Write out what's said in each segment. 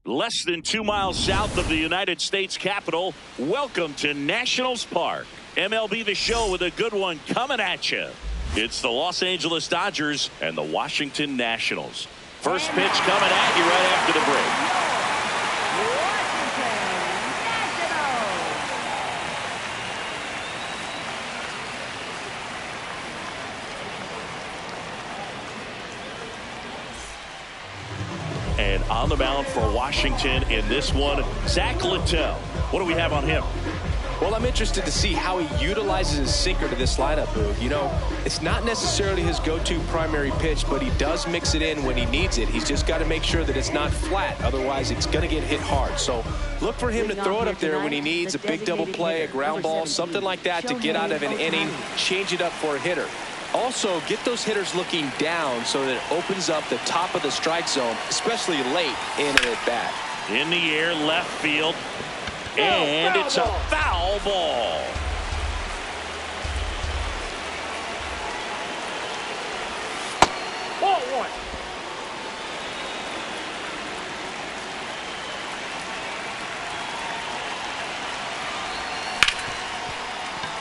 Less than 2 miles south of the United States Capitol. Welcome to Nationals Park. MLB The Show with a good one coming at you. It's the Los Angeles Dodgers and the Washington Nationals. First pitch coming at you right after the break. And on the mound for Washington in this one, Zach Littell. What do we have on him? Well, I'm interested to see how he utilizes his sinker to this lineup, Boog. You know, it's not necessarily his go-to primary pitch, but he does mix it in when he needs it. He's just got to make sure that it's not flat. Otherwise, it's going to get hit hard. So look for him to throw it up there when he needs a big double play, a ground ball, something like that to get out of an inning, change it up for a hitter. Also, get those hitters looking down so that it opens up the top of the strike zone, especially late in an at-bat. In the air, left field. And it's a foul ball. Ball one.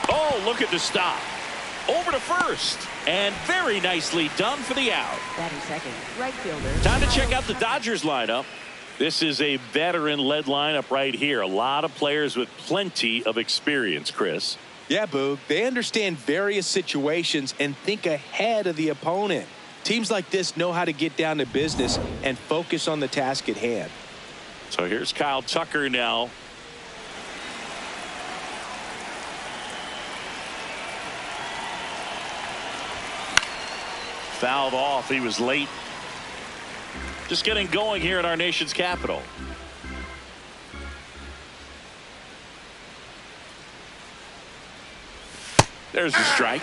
Oh, look at the stop. Over to first. And very nicely done for the out. Batting second, right fielder. Time to check out the Dodgers lineup. This is a veteran-led lineup right here. A lot of players with plenty of experience, Chris. Yeah, Boog. They understand various situations and think ahead of the opponent. Teams like this know how to get down to business and focus on the task at hand. So here's Kyle Tucker now. Fouled off. He was late. Just getting going here in our nation's capital. There's the strike.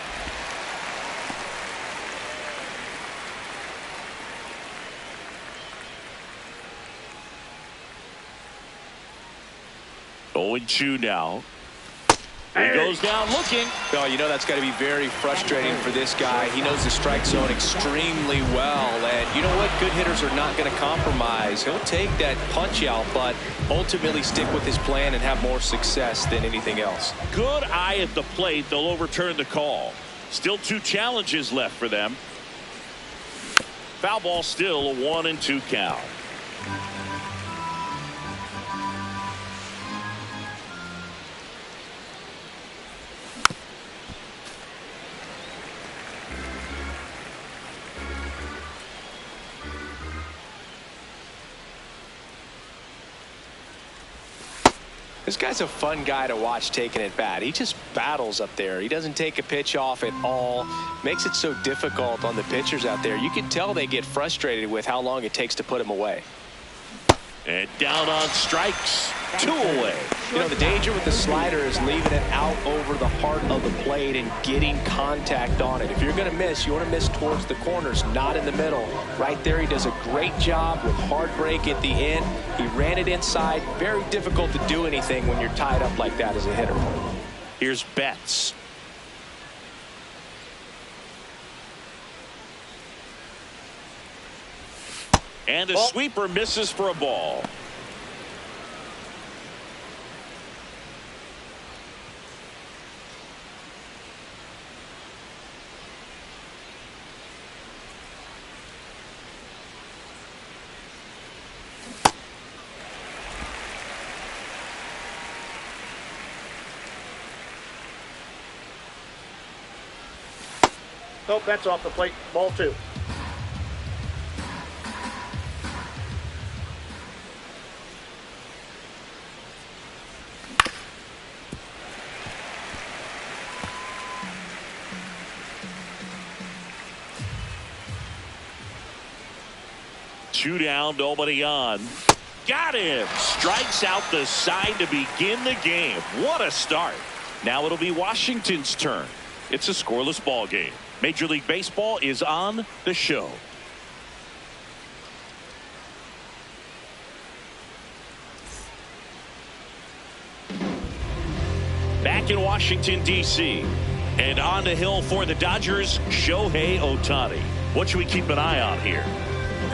Going 2 now. He goes down looking. Oh, you know that's got to be very frustrating for this guy. He knows the strike zone extremely well. And you know what? Good hitters are not going to compromise. He'll take that punch out, but ultimately stick with his plan and have more success than anything else. Good eye at the plate. They'll overturn the call. Still 2 challenges left for them. Foul ball, still a 1-2 count. This guy's a fun guy to watch taking at bat. He just battles up there. He doesn't take a pitch off at all. Makes it so difficult on the pitchers out there. You can tell they get frustrated with how long it takes to put him away. And down on strikes. 2 away. You know, the danger with the slider is leaving it out over the heart of the plate and getting contact on it. If you're going to miss, you want to miss towards the corners, not in the middle. Right there, he does a great job with hard break at the end. He ran it inside. Very difficult to do anything when you're tied up like that as a hitter. Here's Betts. And the sweeper misses for a ball. Nope, that's off the plate. Ball 2. Two down, nobody on. Got him. Strikes out the side to begin the game. What a start. Now it'll be Washington's turn. It's a scoreless ball game. Major League Baseball is on the show. Back in Washington, D.C. And on the hill for the Dodgers, Shohei Ohtani. What should we keep an eye on here?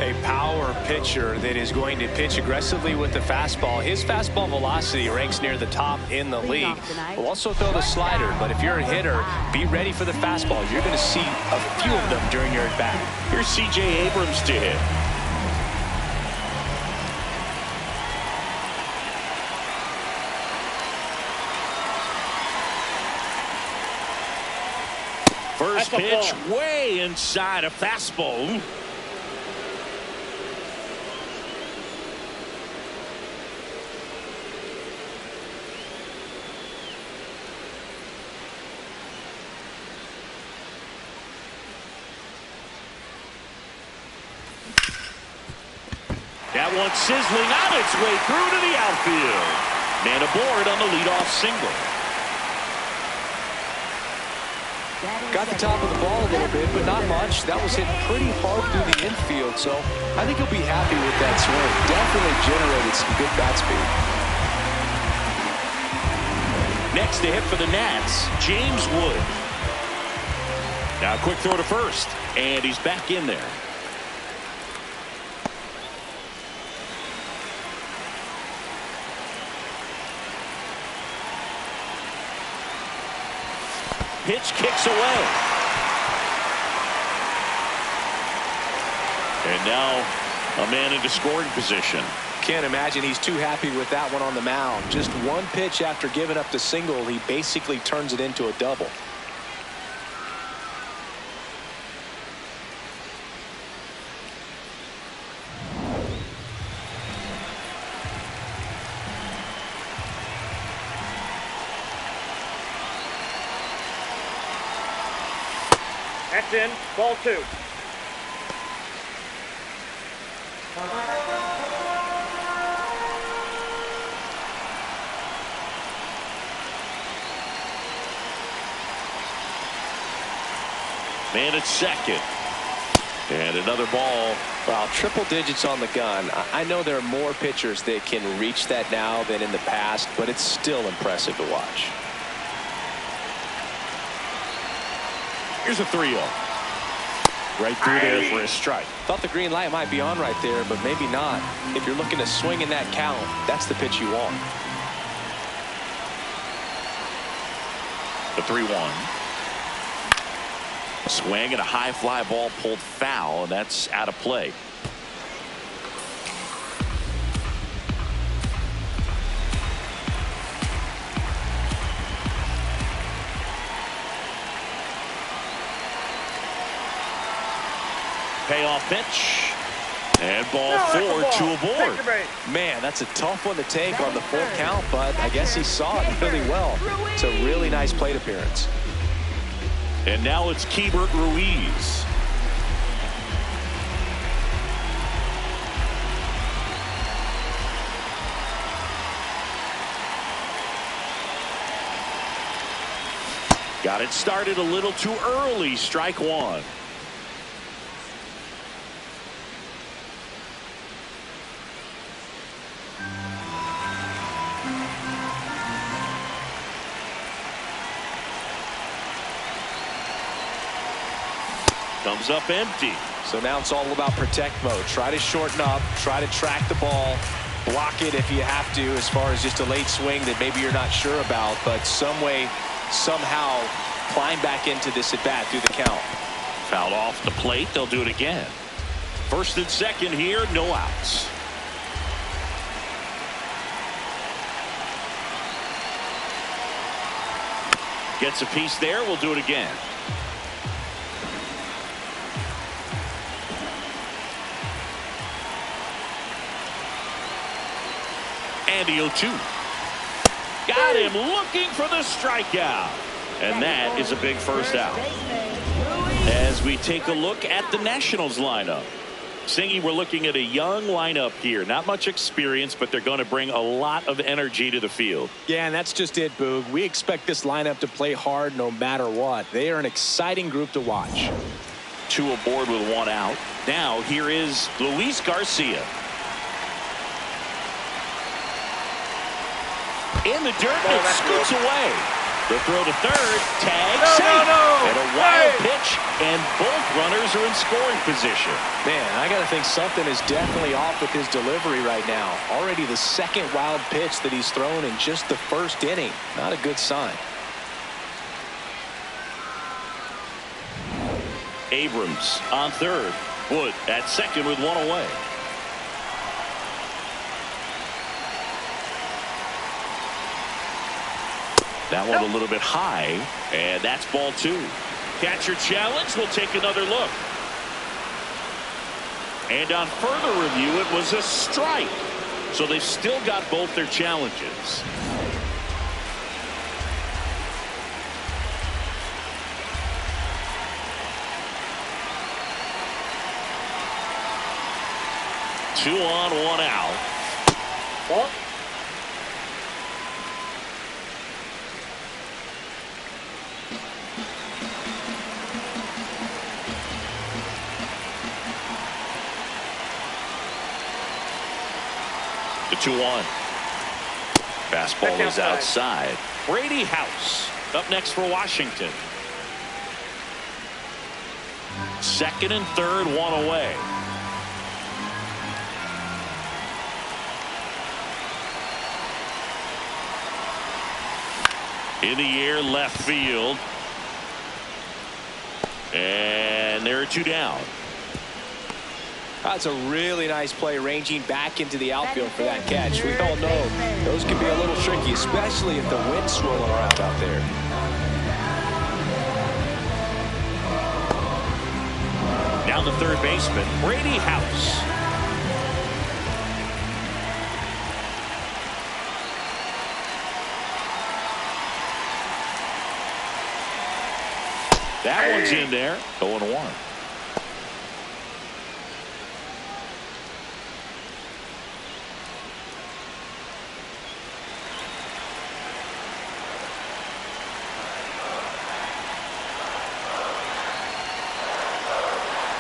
A power pitcher that is going to pitch aggressively with the fastball. His fastball velocity ranks near the top in the league. Will also throw the slider, but if you're a hitter, be ready for the fastball. You're going to see a few of them during your at-bat. Here's C.J. Abrams to hit. First pitch way inside a fastball. That one sizzling on its way through to the outfield. Man aboard on the leadoff single. Got the top of the ball a little bit, but not much. That was hit pretty hard through the infield, so I think he'll be happy with that swing. Definitely generated some good bat speed. Next to hit for the Nats, James Wood. Now a quick throw to first, and he's back in there. Pitch kicks away. And now a man into scoring position. Can't imagine he's too happy with that one on the mound. Just one pitch after giving up the single, he basically turns it into a double. That's in. Ball 2. Man at second. And another ball. Wow, triple digits on the gun. I know there are more pitchers that can reach that now than in the past, but it's still impressive to watch. Here's a 3-0. Right through there for a strike. Thought the green light might be on right there, but maybe not. If you're looking to swing in that count, that's the pitch you want. The 3-1. Swing and a high fly ball pulled foul, and that's out of play. Payoff pitch. And ball 4, 2 aboard. Man, that's a tough one to take on the full count, but I guess he saw it really well. It's a really nice plate appearance. And now it's Keibert Ruiz. Got it started a little too early. Strike 1. Comes up empty. So now it's all about protect mode. Try to shorten up, try to track the ball, block it if you have to, as far as just a late swing that maybe you're not sure about, but some way, somehow climb back into this at bat through the count. Fouled off the plate. They'll do it again. First and second here, no outs. Gets a piece there. We'll do it again. And the 0-2. Got him looking for the strikeout. And that is a big first out. As we take a look at the Nationals lineup. Singy, we're looking at a young lineup here. Not much experience, but they're going to bring a lot of energy to the field. Yeah, and that's just it, Boog. We expect this lineup to play hard no matter what. They are an exciting group to watch. 2 aboard with 1 out. Now here is Luis Garcia. In the dirt, and it scoots away. The throw to third, tag, safe. And a wild pitch and both runners are in scoring position. Man, I got to think something is definitely off with his delivery right now. Already the second wild pitch that he's thrown in just the first inning. Not a good sign. Abrams on third. Wood at second with one away. That one a little bit high, and that's ball two. Catcher challenge will take another look. And on further review, it was a strike. So they've still got both their challenges. Two on, one out. Ball. The 2-1. Fastball is outside. Brady House up next for Washington. Second and third, one away. In the air, left field. And there are two down. That's a really nice play, ranging back into the outfield for that catch. We all know those can be a little tricky, especially if the wind's swirling around out there. Now the third baseman, Brady House. That one's in there. 0-1.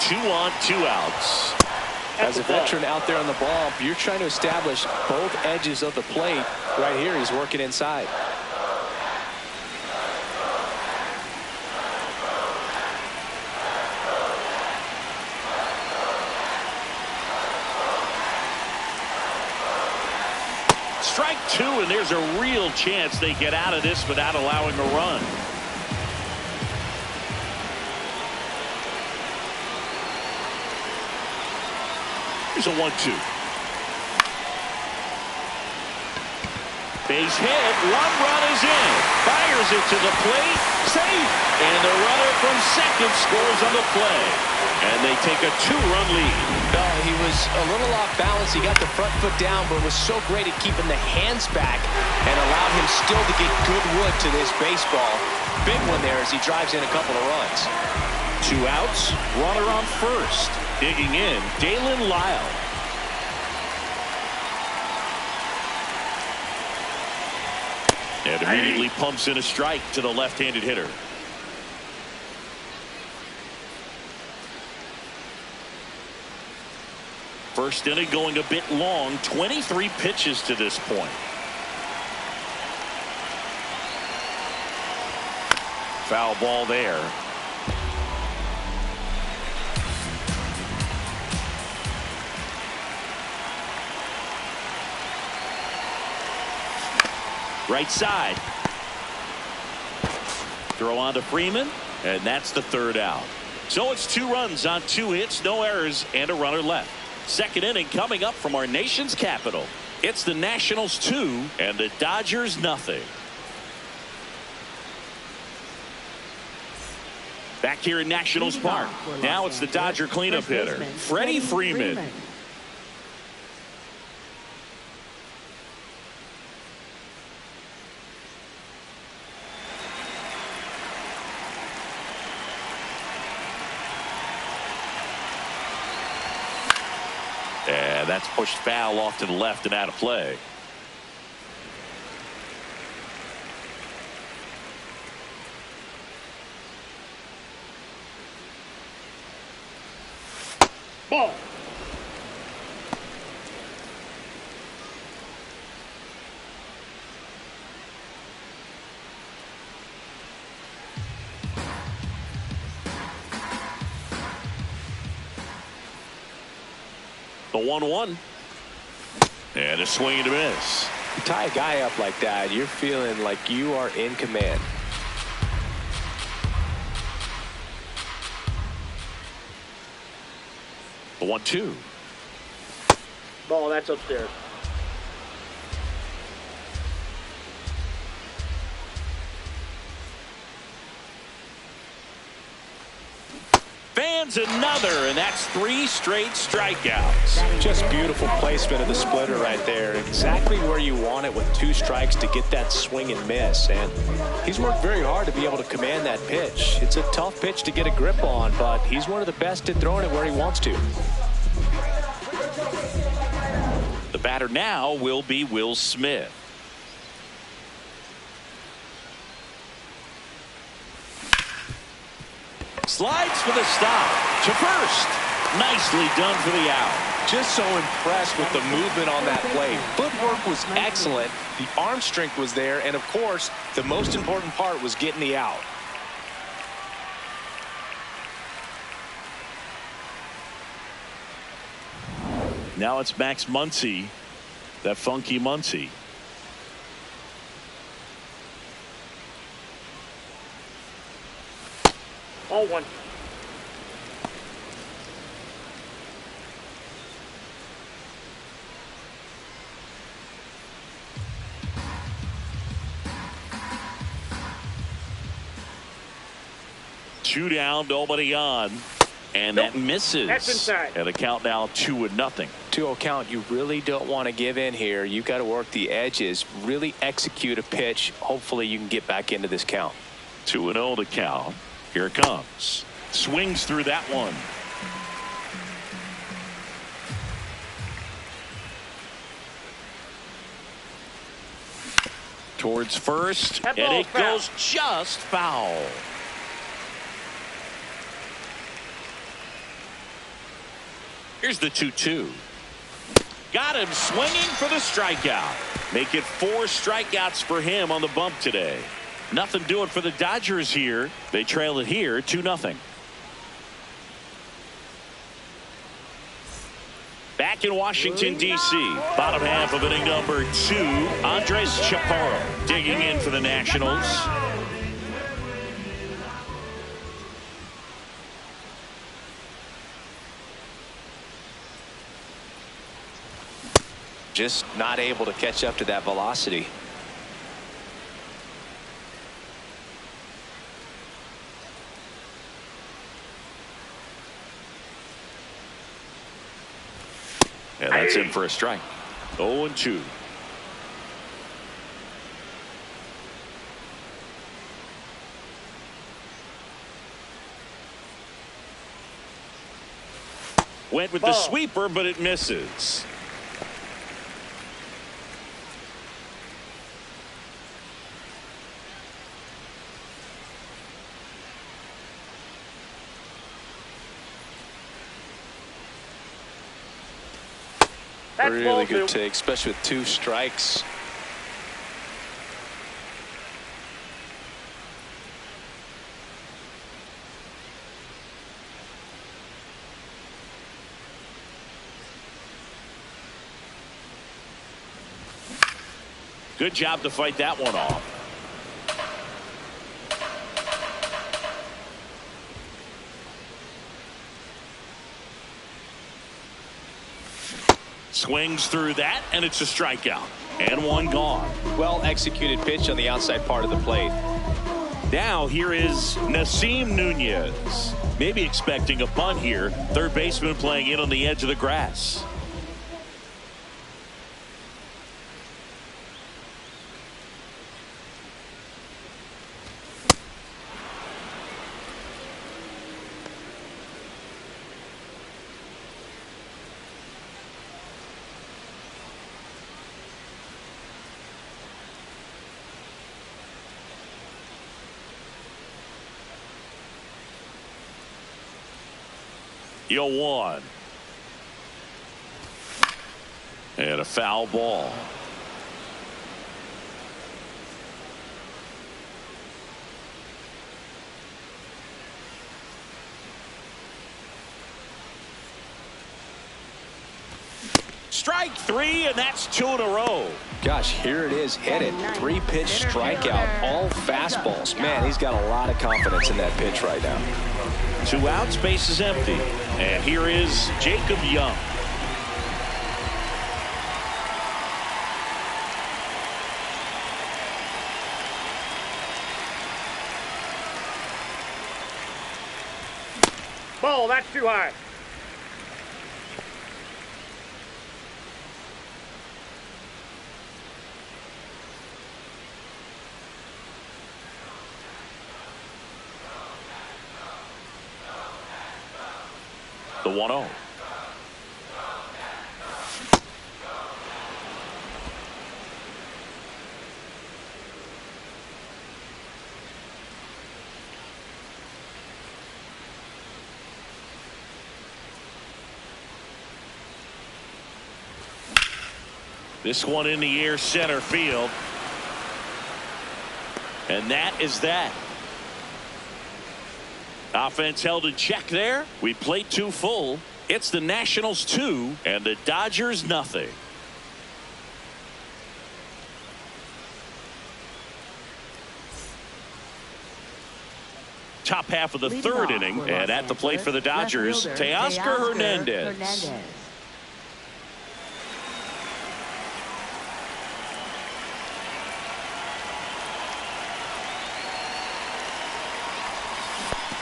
Two on, two outs. As a veteran out there on the ball, you're trying to establish both edges of the plate. Right here, he's working inside. Strike two, and there's a real chance they get out of this without allowing a run. Here's a 1-2. Base hit. One run is in. Fires it to the plate. Safe. And the runner from second scores on the play. And they take a two-run lead. He was a little off balance. He got the front foot down, but was so great at keeping the hands back and allowed him still to get good wood to this baseball. Big one there as he drives in a couple of runs. Two outs. Runner on first. Digging in, Dalen Lyle. And immediately pumps in a strike to the left-handed hitter. First inning going a bit long. 23 pitches to this point. Foul ball there. Right side. Throw on to Freeman, and that's the third out. So it's 2 runs on 2 hits, no errors, and a runner left. Second inning coming up from our nation's capital. It's the Nationals 2 and the Dodgers nothing. Back here in Nationals Park. Now it's the Dodger cleanup hitter, Freddie Freeman. And that's pushed foul off to the left and out of play. Ball. The 1-1. And a swing and a miss. You tie a guy up like that, you're feeling like you are in command. The 1-2. Ball, that's upstairs. Fans another, and that's 3 straight strikeouts. Just beautiful placement of the splitter right there. Exactly where you want it with 2 strikes to get that swing and miss. And he's worked very hard to be able to command that pitch. It's a tough pitch to get a grip on, but he's one of the best at throwing it where he wants to. The batter now will be Will Smith. Slides for the stop to first. Nicely done for the out. Just so impressed with the movement on that play. Footwork was excellent. The arm strength was there. And, of course, the most important part was getting the out. Now it's Max Muncy, that funky Muncy. All 1. Two down, nobody on. And that misses. That's inside. And a count now 2-0. 2-0 count. You really don't want to give in here. You've got to work the edges, really execute a pitch. Hopefully you can get back into this count. 2-0 to count. Here it comes. Swings through that one. Towards first, and it goes just foul. Here's the 2-2. Got him swinging for the strikeout. Make it 4 strikeouts for him on the bump today. Nothing doing for the Dodgers here. They trail it here 2-0. Back in Washington, D.C. Bottom half of inning number 2. Andres Chaparro digging in for the Nationals. Just not able to catch up to that velocity. And that's in for a strike. 0-2. Went with the sweeper, but it misses. Really good take, especially with 2 strikes. Good job to fight that one off. Swings through that, and it's a strikeout. And one gone. Well executed pitch on the outside part of the plate. Now here is Nasim Nunez. Maybe expecting a bunt here. Third baseman playing in on the edge of the grass. Yo, 1. And a foul ball. Strike three, and that's two in a row. Gosh, here it is. Hit it. 3-pitch strikeout. All fastballs. Man, he's got a lot of confidence in that pitch right now. 2 outs, base is empty. And here is Jacob Young. Ball, that's too high. The 1-0. This one in the air, center field. And that is that. Offense held in check there. We played 2 full. It's the Nationals 2 and the Dodgers nothing. Top half of the third inning, and at the plate for the Dodgers, Teoscar Hernandez.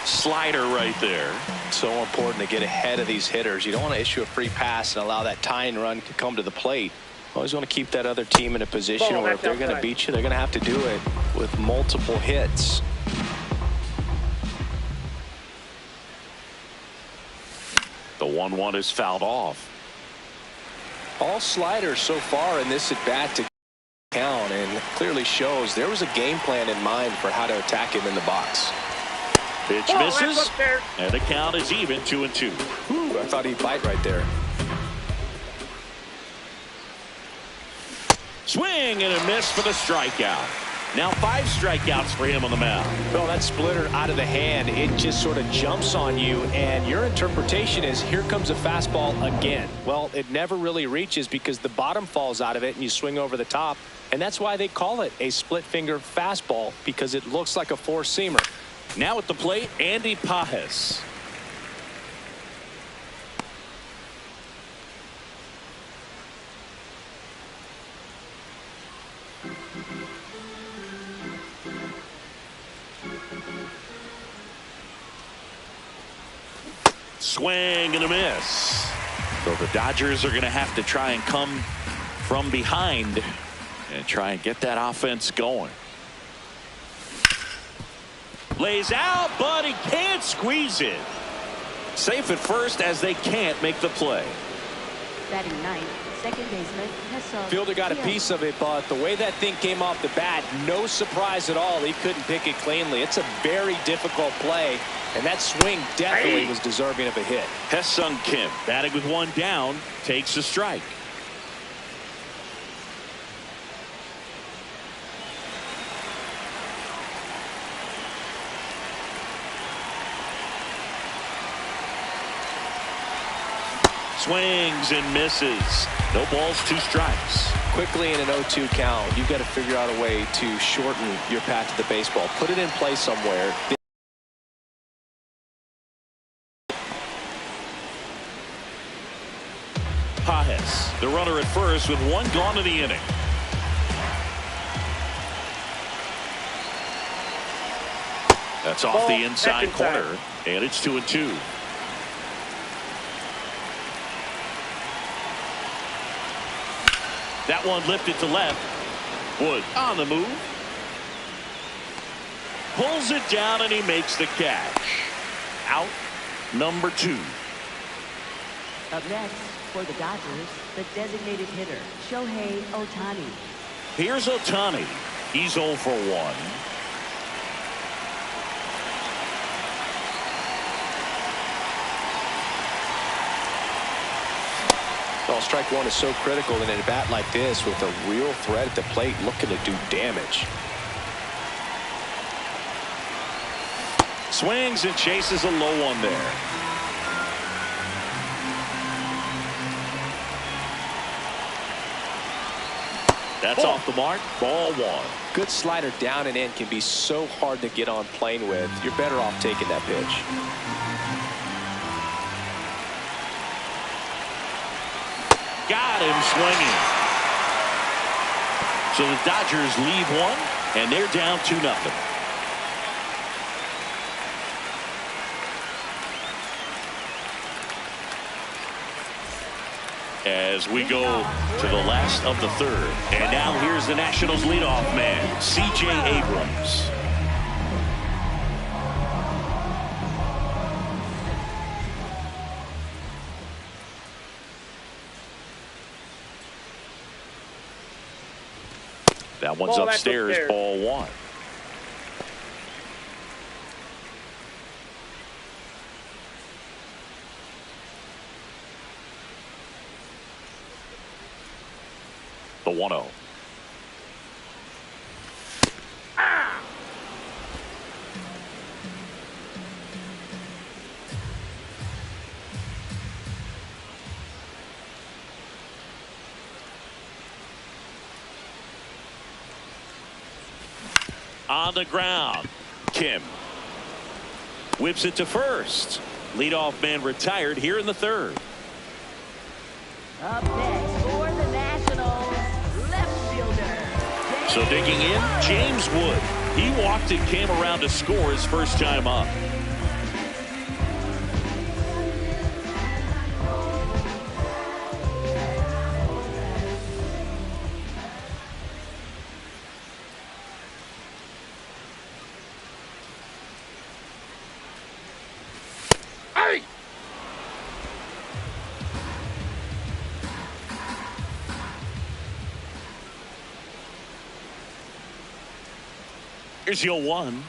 Slider right there. So important to get ahead of these hitters. You don't want to issue a free pass and allow that tying run to come to the plate. Always want to keep that other team in a position where if they're going to beat you, they're going to have to do it with multiple hits. The 1-1 is fouled off. All sliders so far in this at bat to count, and clearly shows there was a game plan in mind for how to attack him in the box. Pitch misses, and the count is even 2-2. Ooh, I thought he'd bite right there. Swing and a miss for the strikeout. Now 5 strikeouts for him on the mound. Well, that splitter out of the hand, it just sort of jumps on you, and your interpretation is here comes a fastball again. Well, it never really reaches because the bottom falls out of it and you swing over the top, and that's why they call it a split finger fastball, because it looks like a four-seamer. Now at the plate, Andy Pajes. Swing and a miss. So the Dodgers are going to have to try and come from behind and try and get that offense going. Lays out, but he can't squeeze it. Safe at first as they can't make the play. Batting ninth, second baseman Hesson. Fielder got a piece of it, but the way that thing came off the bat, no surprise at all. He couldn't pick it cleanly. It's a very difficult play, and that swing definitely was deserving of a hit. Ha-Seong Kim, batting with 1 down, takes a strike. Swings and misses. No balls, 2 strikes. Quickly in an 0-2 count, you've got to figure out a way to shorten your path to the baseball. Put it in play somewhere. Pajes, the runner at first with 1 gone in the inning. That's off the inside corner, and it's 2-2. That one lifted to left. Wood on the move. Pulls it down and he makes the catch. Out number 2. Up next for the Dodgers, the designated hitter, Shohei Ohtani. Here's Ohtani. He's 0 for 1. Well, strike 1 is so critical in a bat like this with a real threat at the plate looking to do damage. Swings and chases a low one there. That's off the mark. Ball one. Good slider down and in can be so hard to get on plane with. You're better off taking that pitch. Got him swinging. So the Dodgers leave one, and they're down 2-0. As we go to the last of the third. And now here's the Nationals leadoff man, C.J. Abrams. That one's upstairs, ball one. The 1-0. On the ground, Kim whips it to first. Leadoff man retired here in the third. Up next for the Nationals, left fielder. So digging in, James Wood. He walked and came around to score his first time up. Here's your 1.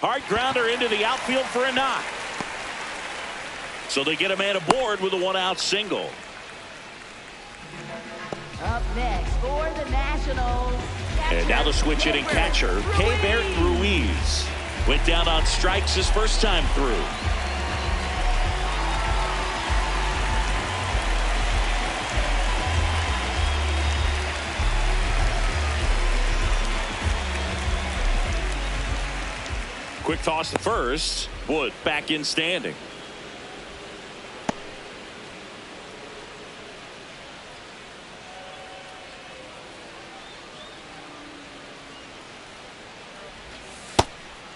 Hard grounder into the outfield for a knock. So they get a man aboard with a 1-out single. Up next for the Nationals. And now the switch hitting catcher, Keibert Ruiz. Went down on strikes his first time through. Quick toss to first. Wood back in standing.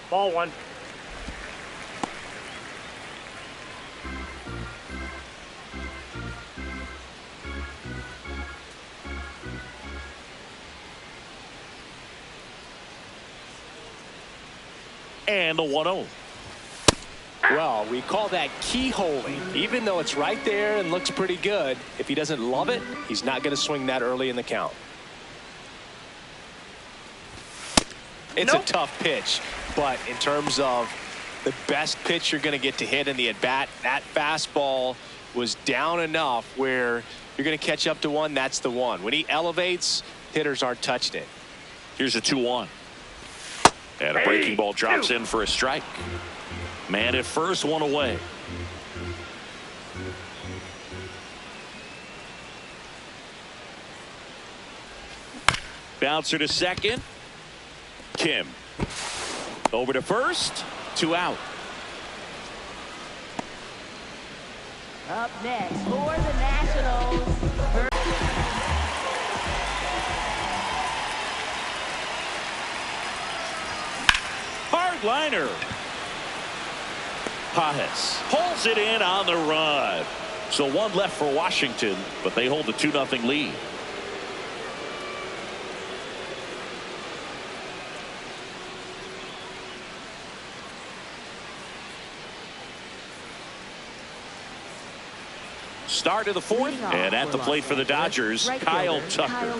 Ball one. And the 1-0. Well, we call that keyholing. Even though it's right there and looks pretty good, if he doesn't love it, he's not going to swing that early in the count. It's a tough pitch, but in terms of the best pitch you're going to get to hit in the at-bat, that fastball was down enough where you're going to catch up to one. That's the one. When he elevates, hitters aren't touching it. Here's a 2-1. And a breaking ball drops in for a strike. Man at first, one away. Bouncer to second. Kim. Over to first. 2 out. Up next for the Nationals. Hard liner. Pajes pulls it in on the run. So one left for Washington, but they hold the 2-0 lead. Start of the fourth, and at the plate for the Dodgers, Kyle Tucker.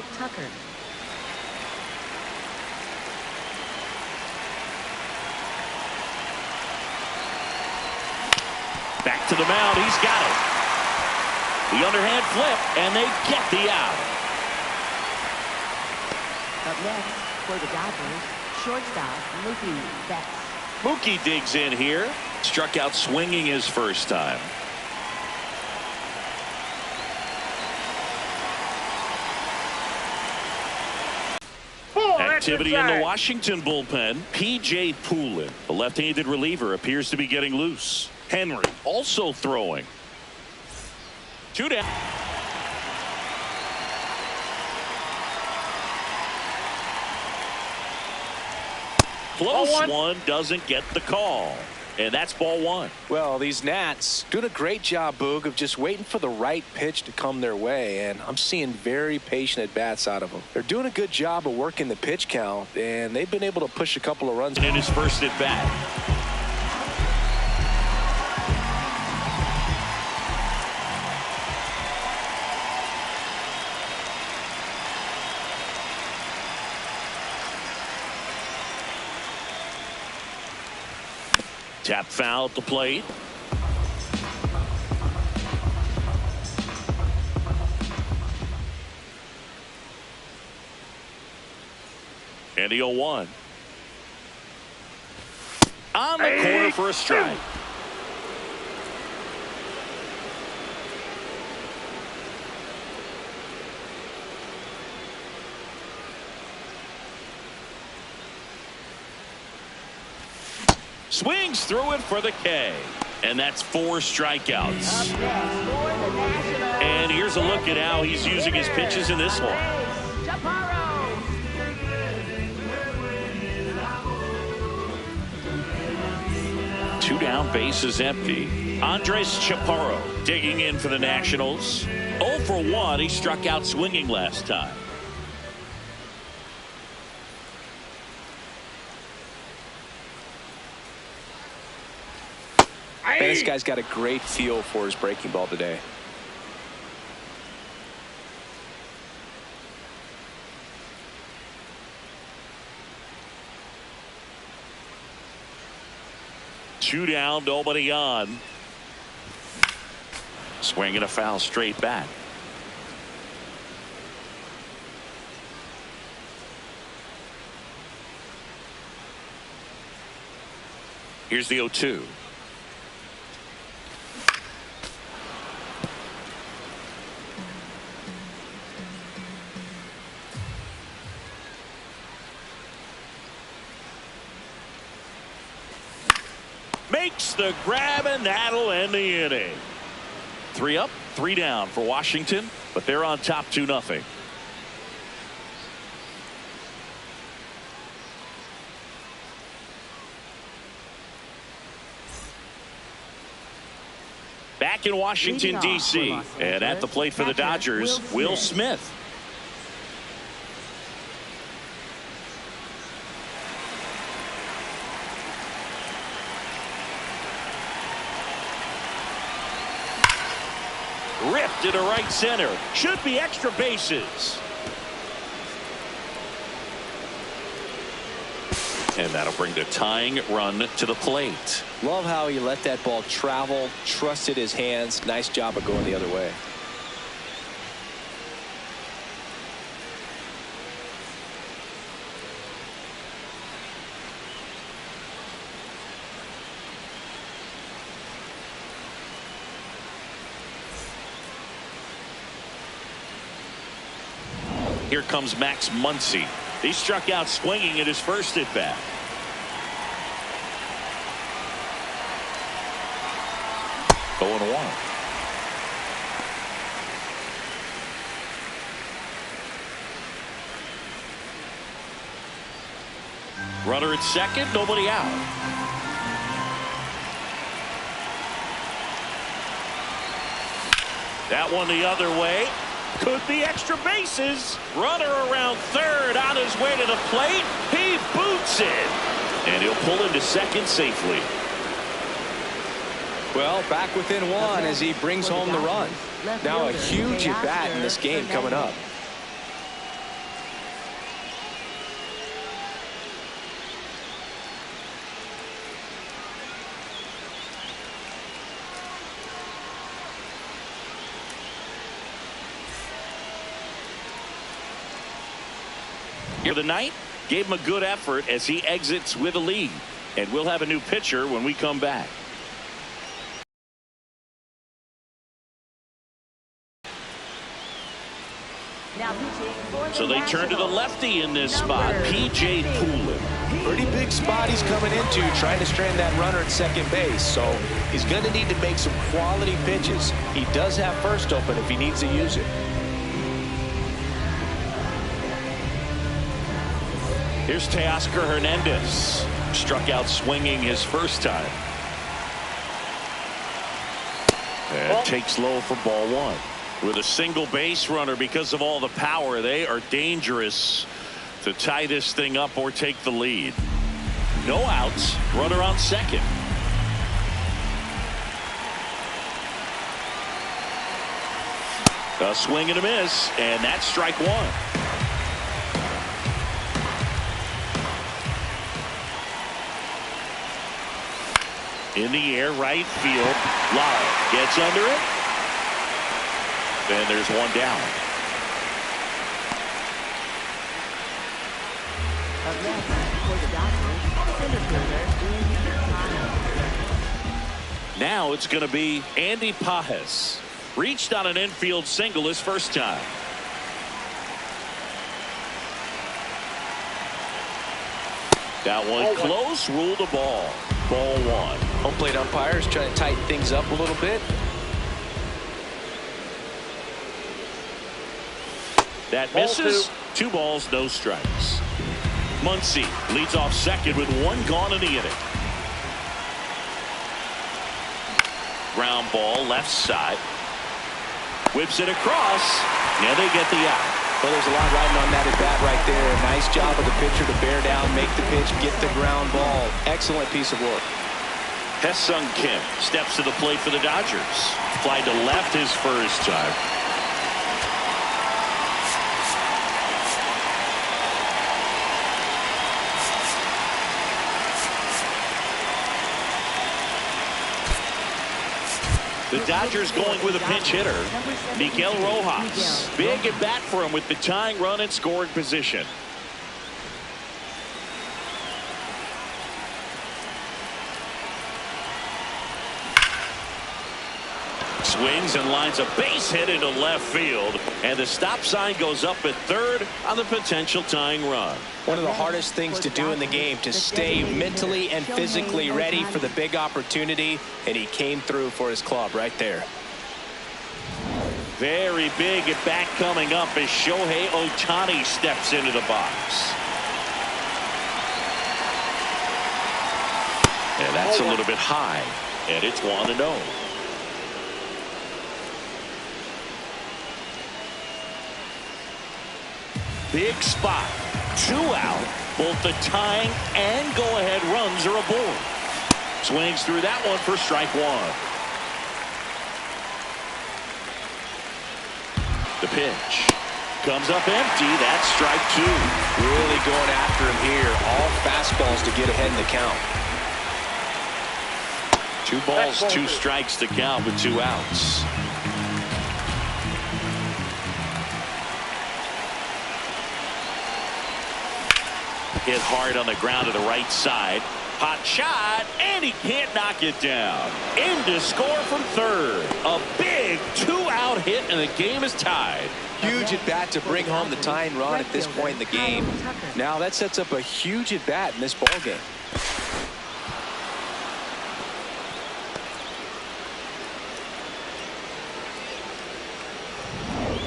Back to the mound, he's got it. The underhand flip, and they get the out. Up next for the Dodgers, shortstop Mookie Betts. Mookie digs in here, struck out swinging his first time. activity in the Washington bullpen. P.J. Poulin, the left-handed reliever, appears to be getting loose. Henry also throwing. 2 down. Close one doesn't get the call. And that's ball 1. Well, these Nats doing a great job, Boog, of just waiting for the right pitch to come their way. And I'm seeing very patient at-bats out of them. They're doing a good job of working the pitch count, and they've been able to push a couple of runs. In his first at-bat. Tap foul at the plate. And the 0-1. On the corner for a strike. Swings through it for the K. And that's 4 strikeouts. And here's a look at how he's using his pitches in this one. 2 down, base is empty. Andres Chaparro digging in for the Nationals. 0 for 1. He struck out swinging last time. This guy's got a great feel for his breaking ball today. Two down, nobody on. Swinging a foul straight back. Here's the 0-2. Makes the grab, and that'll end the inning. 3 up, 3 down for Washington, but they're on top 2-0. Back in Washington, D.C., and at the plate for the Dodgers, Will Smith. Ripped into right center. Should be extra bases. And that'll bring the tying run to the plate. Love how he let that ball travel, trusted his hands. Nice job of going the other way. Here comes Max Muncy. He struck out swinging at his first at bat. Going 1. Runner at second, nobody out. That one the other way. Could be extra bases. Runner around third on his way to the plate. He boots it. And he'll pull into second safely. Well, back within 1 as he brings home the run. Now a huge at bat in this game coming up. Here the night gave him a good effort as he exits with a lead. And we'll have a new pitcher when we come back. Now pitching for the So they turn to the Nationals, lefty in this spot, number P.J. 3. Poolin. Pretty big spot he's coming into, trying to strand that runner at second base. So he's going to need to make some quality pitches. He does have first open if he needs to use it. Here's Teoscar Hernandez. Struck out swinging his first time. And takes low for ball one. With a single base runner, because of all the power, they are dangerous to tie this thing up or take the lead. No outs, runner on second. A swing and a miss, and that's strike one. In the air, right field. Lara gets under it. And there's one down. Up next for the Dodgers, center fielder Andy Pajes. Now it's going to be Andy Pajes. Reached on an infield single his first time. That one close, ruled a ball. Ball one. Home plate umpires trying to tighten things up a little bit. That misses. 2 balls, no strikes. Muncy leads off second with 1 gone in the inning. Ground ball left side. Whips it across. Now they get the out. Well, there's a lot riding on that at bat right there. Nice job of the pitcher to bear down, make the pitch, get the ground ball. Excellent piece of work. Hesung Kim steps to the plate for the Dodgers. Fly to left his first time. The Dodgers going with a pinch hitter, Miguel Rojas. Big at bat for him with the tying run in scoring position. Swings and lines a base hit into left field, and the stop sign goes up at third on the potential tying run. One of the hardest things to do in the game, to stay mentally and physically ready for the big opportunity, and he came through for his club right there. Very big at bat coming up as Shohei Ohtani steps into the box. And that's a little bit high, and it's 1-0. Big spot. 2 out. Both the tying and go-ahead runs are aboard. Swings through that one for strike one. The pitch comes up empty. That's strike 2. Really going after him here. All fastballs to get ahead in the count. 2 balls, 2 strikes to count with 2 outs. Hit hard on the ground to the right side. Hot shot, and he can't knock it down. In to score from third. A big 2-out hit, and the game is tied. Huge at bat to bring home the tying run at this point in the game. Now that sets up a huge at bat in this ball game.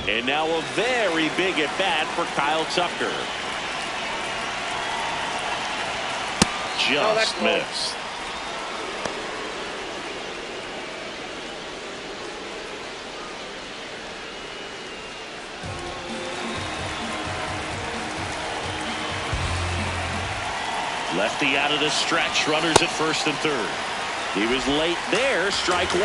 And now a very big at bat for Kyle Tucker. Just missed. Lefty out of the stretch. Runners at first and third. He was late there. Strike 1.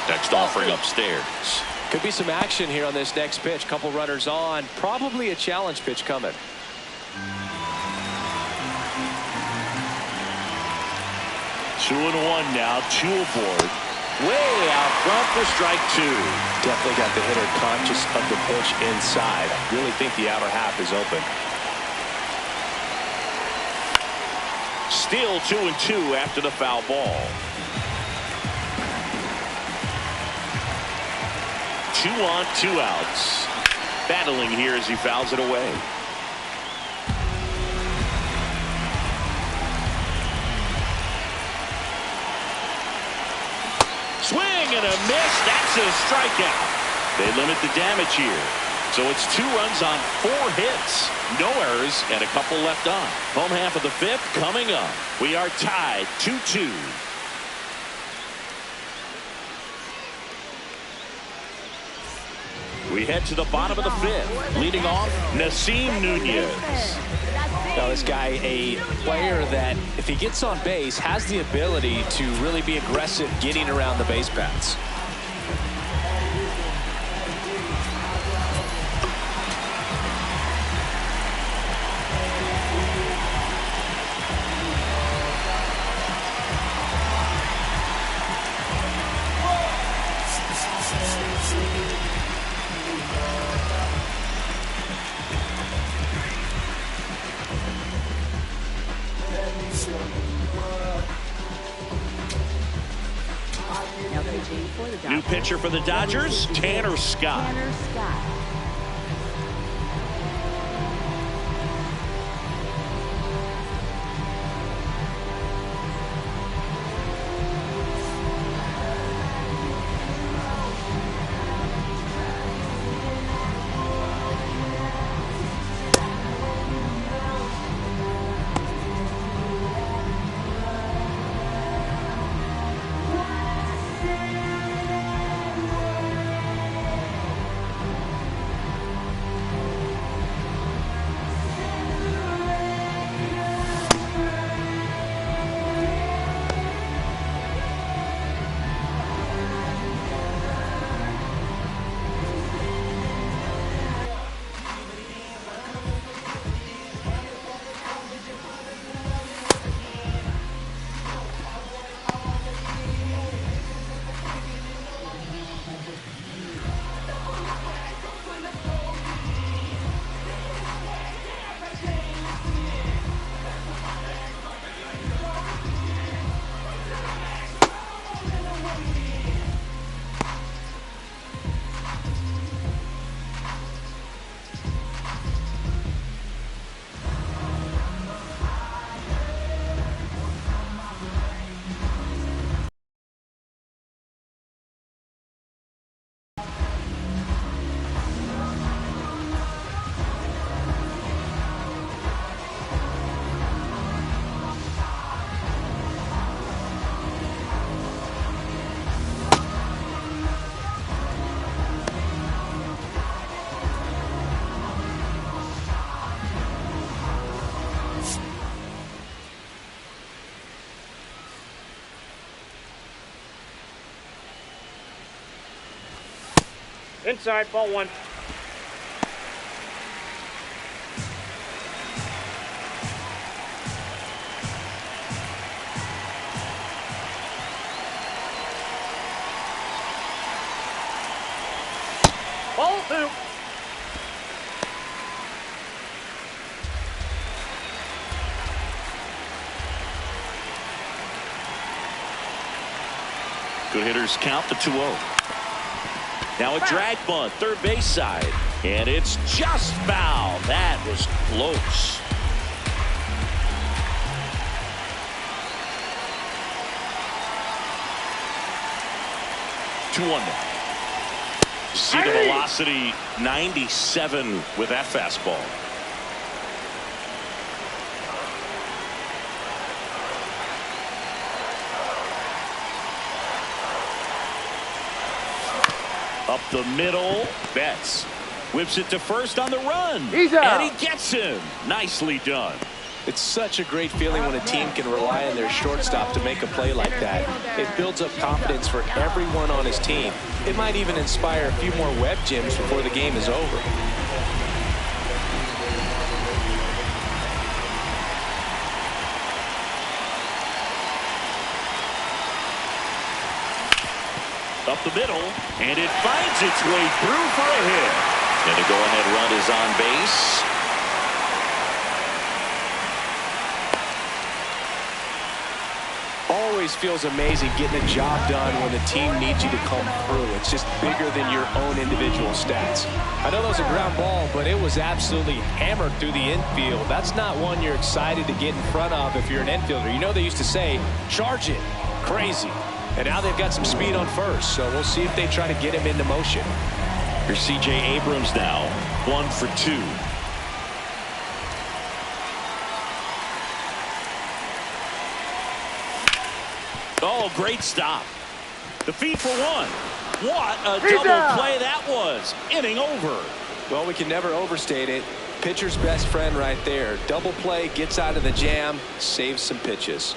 Next offering upstairs. Could be some action here on this next pitch. Couple runners on. Probably a challenge pitch coming. 2-1 now. 2 aboard. Way out front for strike 2. Definitely got the hitter conscious of the pitch inside. Really think the outer half is open. Still 2-2 after the foul ball. 2 on, 2 outs. Battling here as he fouls it away. Swing and a miss. That's a strikeout. They limit the damage here. So it's 2 runs on 4 hits. No errors and a couple left on. Home half of the 5th coming up. We are tied 2-2. We head to the bottom of the 5th. Leading off, Nasim Nunez. Now, this guy, a player that, if he gets on base, has the ability to really be aggressive getting around the base paths. New pitcher for the Dodgers, Tanner Scott. Inside, ball 1. Ball 2. Good hitters count the 2-0. Now a drag bunt, third base side. And it's just foul. That was close. Two-one now. See the velocity, 97 with that fastball. Up the middle, Betts whips it to first on the run. He's out. And he gets him. Nicely done. It's such a great feeling when a team can rely on their shortstop to make a play like that. It builds up confidence for everyone on his team. It might even inspire a few more web gyms before the game is over. Up the middle, and it finds its way through for a hit. And the go-ahead run is on base. Always always feels amazing getting a job done when the team needs you to come through. It's just bigger than your own individual stats. I know that was a ground ball, but it was absolutely hammered through the infield. That's not one you're excited to get in front of if you're an infielder. You know they used to say, charge it, crazy. And now they've got some speed on first, so we'll see if they try to get him into motion. Here's C.J. Abrams now, 1 for 2. Oh, great stop. The feed for 1. What a double play that was. Inning over. Well, we can never overstate it. Pitcher's best friend right there. Double play, gets out of the jam, saves some pitches.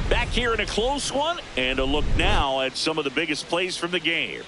Back here in a close one, and a look now at some of the biggest plays from the game.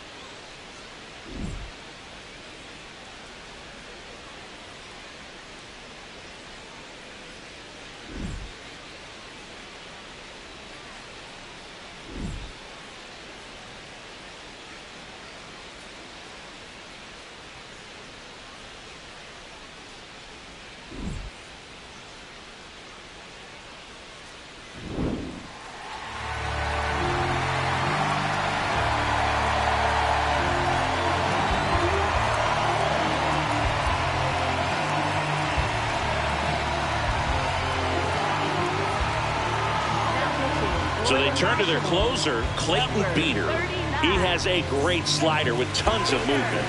So they turn to their closer, Clayton Beater. He has a great slider with tons of movement.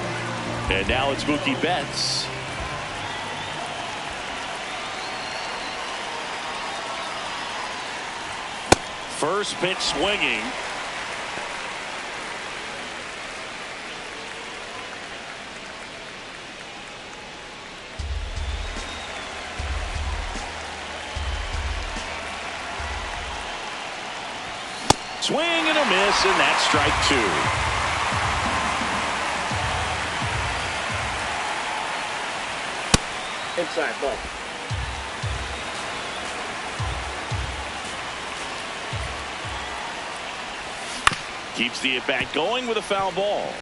And now it's Mookie Betts. First pitch swinging. Swing and a miss, and that's strike 2. Inside ball. Keeps the at-bat going with a foul ball.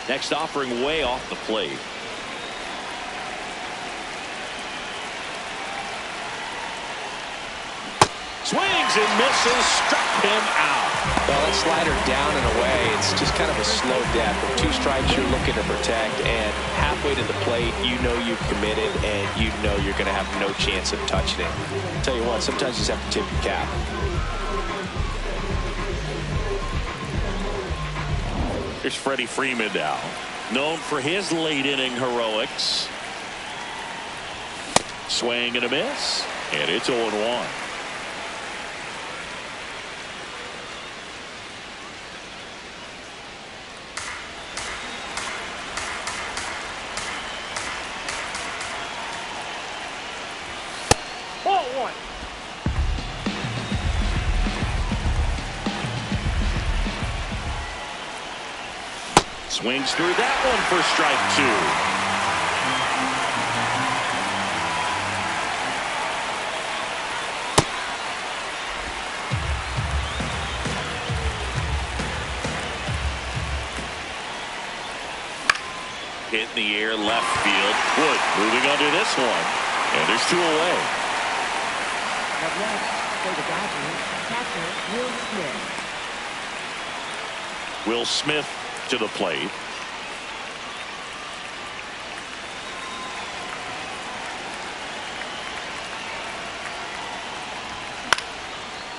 Next offering way off the plate. Swings and misses, struck him out. Well, that slider down and away, it's just kind of a slow death. With 2 strikes you're looking to protect, and halfway to the plate, you know you've committed, and you know you're going to have no chance of touching it. I'll tell you what, sometimes you just have to tip your cap. Here's Freddie Freeman now, known for his late inning heroics. Swing and a miss, and it's 0-1. Swings through that one for strike 2. Hit in the air, left field. Wood moving under this one, and there's 2 away. Up next for the Dodgers, catcher Will Smith. Will Smith to the plate.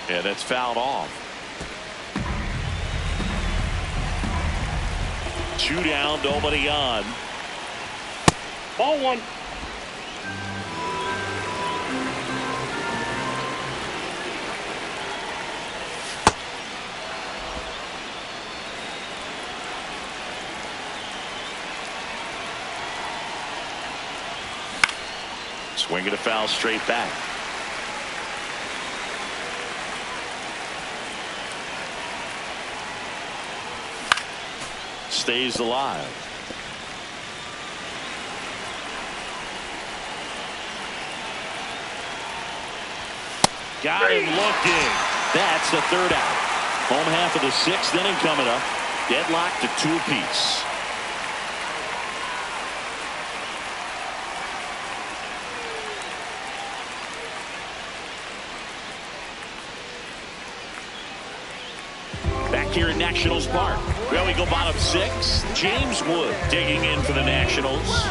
Yeah, that's fouled off. 2 down, nobody on. Ball 1. Swinging a foul straight back. Stays alive. Got him looking. That's the third out. Home half of the sixth inning coming up. Deadlocked to 2 apiece. Back here at Nationals Park. Well, we go bottom 6. James Wood digging in for the Nationals.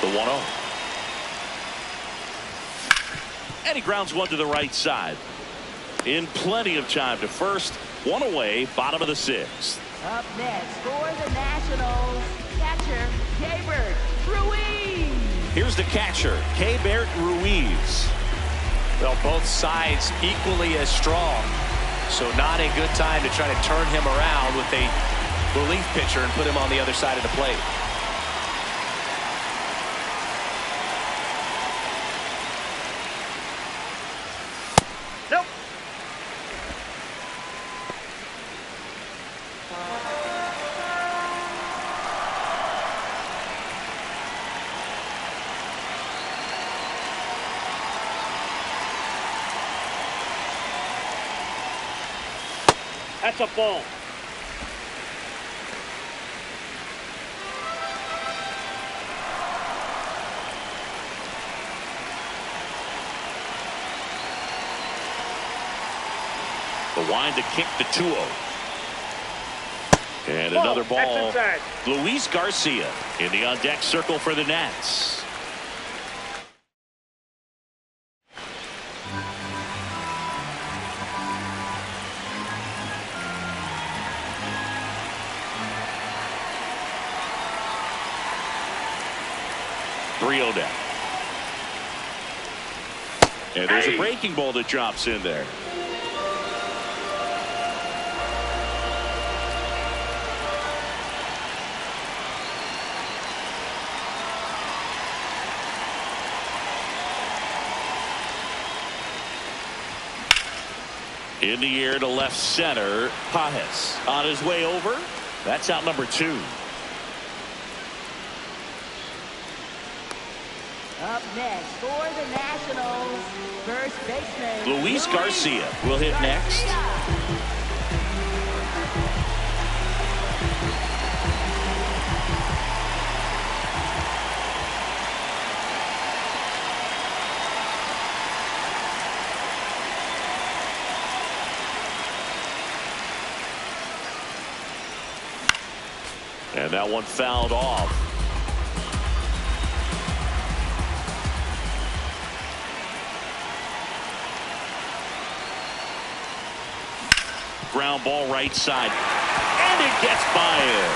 The 1-0. And he grounds one to the right side. In plenty of time to first. One away, bottom of the 6th. Up next for the Nationals, catcher, Keibert Ruiz. Here's the catcher, Keibert Ruiz. Well, both sides equally as strong. So not a good time to try to turn him around with a relief pitcher and put him on the other side of the plate. Nope. That's a ball. The wind to kick the 2-0. And another ball. Luis Garcia in the on-deck circle for the Nats. down. And there's a breaking ball that drops in there. In the air to left center. Pages on his way over. That's out number 2. Up next for the Nationals, first baseman Luis Garcia will hit next. And that one fouled off. Ground ball right side. And it gets by him.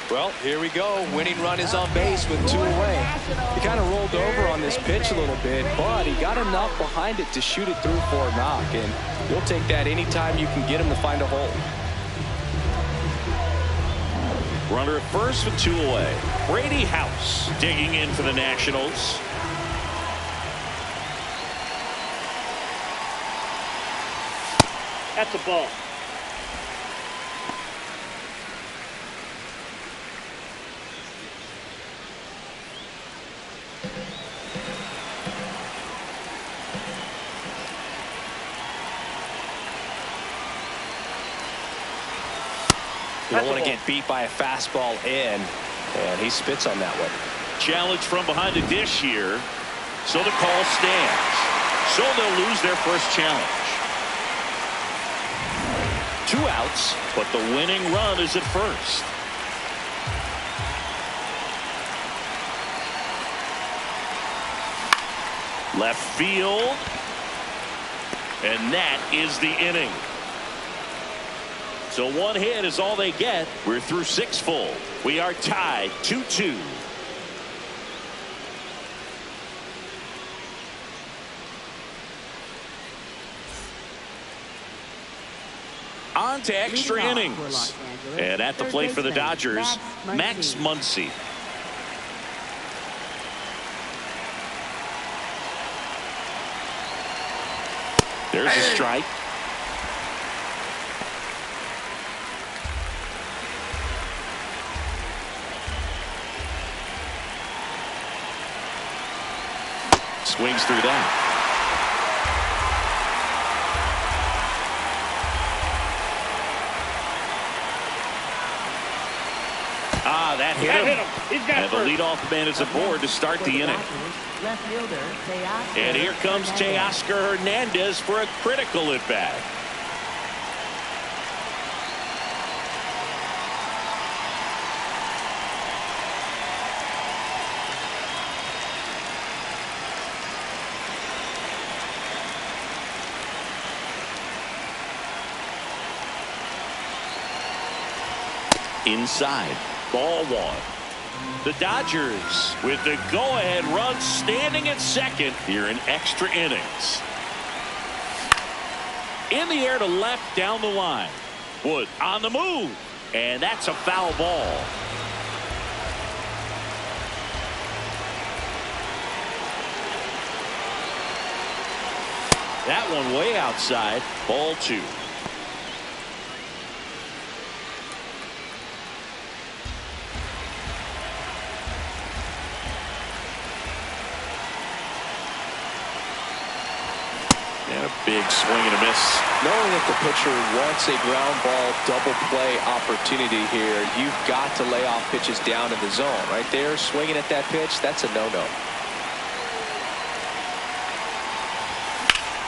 Well, here we go. Winning run is on base with 2 away. He kind of rolled over on this pitch a little bit, but he got enough behind it to shoot it through for a knock. And you'll take that anytime you can get him to find a hole. Runner at first with 2 away. Brady House digging in for the Nationals. That's a ball. You don't want to get beat by a fastball in, and he spits on that one. Challenge from behind the dish here, so the call stands. So they'll lose their first challenge. 2 outs, but the winning run is at first. Left field. And that is the inning. So one hit is all they get. We're through 6 full. We are tied 2-2. On to extra innings. And at the plate for the Dodgers, Max Muncy. There's a strike. Swings through that. That hit him. And the leadoff man is aboard to start the inning. And here comes Teoscar Hernandez for a critical at bat. Inside. Ball 1. The Dodgers with the go-ahead run standing at second here in extra innings. In the air to left down the line. Wood on the move. And that's a foul ball. That one way outside. Ball 2. Big swing and a miss. Knowing that the pitcher wants a ground ball double play opportunity here, you've got to lay off pitches down in the zone. Right there, swinging at that pitch, that's a no-no.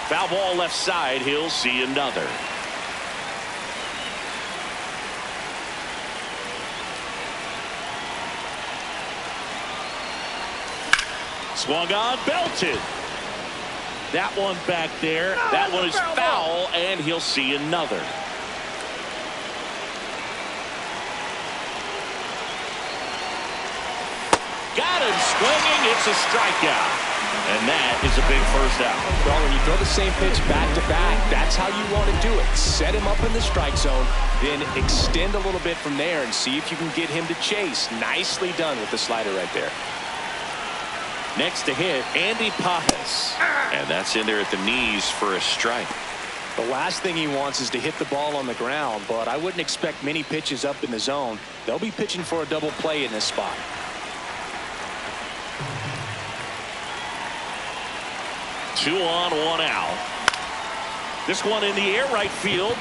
Foul ball left side. He'll see another. Swung on, belted. That one back there. That one is foul, and he'll see another. Got him swinging. It's a strikeout. And that is a big first out. Well, when you throw the same pitch back to back, that's how you want to do it. Set him up in the strike zone, then extend a little bit from there and see if you can get him to chase. Nicely done with the slider right there. Next to hit, Andy Pajas. And that's in there at the knees for a strike. The last thing he wants is to hit the ball on the ground, but I wouldn't expect many pitches up in the zone. They'll be pitching for a double play in this spot. Two on, one out. This one in the air right field.